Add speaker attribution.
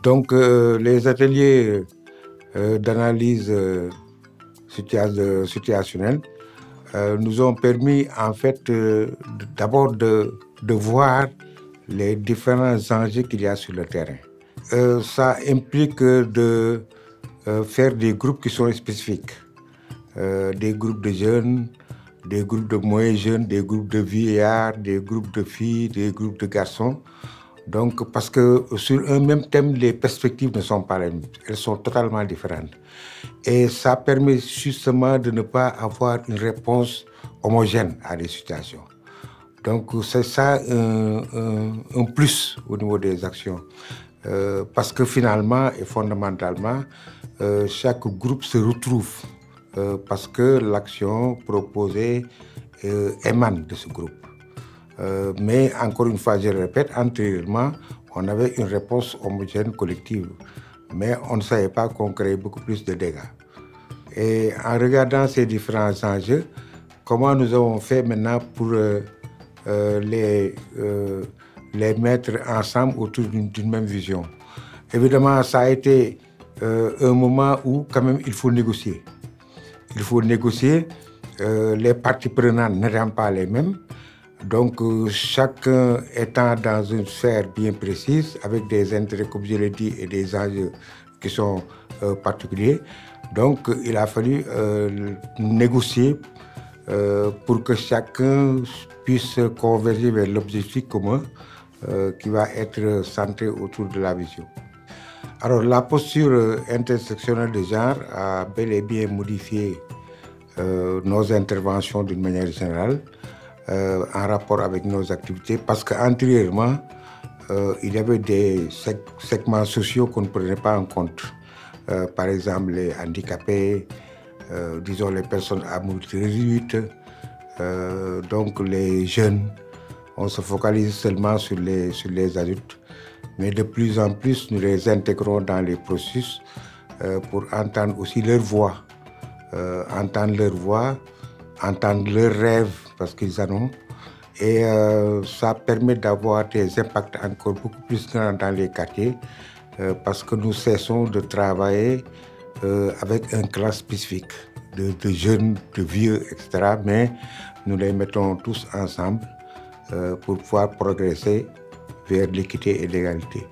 Speaker 1: Donc, les ateliers d'analyse situationnelle nous ont permis, en fait, d'abord de voir les différents enjeux qu'il y a sur le terrain. Ça implique de faire des groupes qui sont spécifiques, des groupes de jeunes, des groupes de moins jeunes, des groupes de vieillards, des groupes de filles, des groupes de garçons. Donc, parce que sur un même thème, les perspectives ne sont pas les mêmes, elles sont totalement différentes. Et ça permet justement de ne pas avoir une réponse homogène à des situations. Donc, c'est ça un plus au niveau des actions. Parce que finalement et fondamentalement, chaque groupe se retrouve parce que l'action proposée émane de ce groupe. Mais encore une fois, je le répète, antérieurement, on avait une réponse homogène collective, mais on ne savait pas qu'on créait beaucoup plus de dégâts. Et en regardant ces différents enjeux, comment nous avons fait maintenant pour les mettre ensemble autour d'une même vision? Évidemment, ça a été un moment où quand même il faut négocier. Il faut négocier, les parties prenantes n'étant pas les mêmes. Donc, chacun étant dans une sphère bien précise, avec des intérêts, comme je l'ai dit, et des enjeux qui sont particuliers. Donc, il a fallu négocier pour que chacun puisse converger vers l'objectif commun qui va être centré autour de la vision. Alors, la posture intersectionnelle de genre a bel et bien modifié nos interventions d'une manière générale, en rapport avec nos activités, parce qu'antérieurement, il y avait des segments sociaux qu'on ne prenait pas en compte. Par exemple, les handicapés, disons les personnes à mobilité réduite, donc les jeunes. On se focalise seulement sur les adultes. Mais de plus en plus, nous les intégrons dans les processus pour entendre aussi leur voix, entendre leurs rêves, parce qu'ils en ont. Et ça permet d'avoir des impacts encore beaucoup plus grands dans les quartiers, parce que nous cessons de travailler avec un clan spécifique, de jeunes, de vieux, etc. Mais nous les mettons tous ensemble pour pouvoir progresser vers l'équité et l'égalité.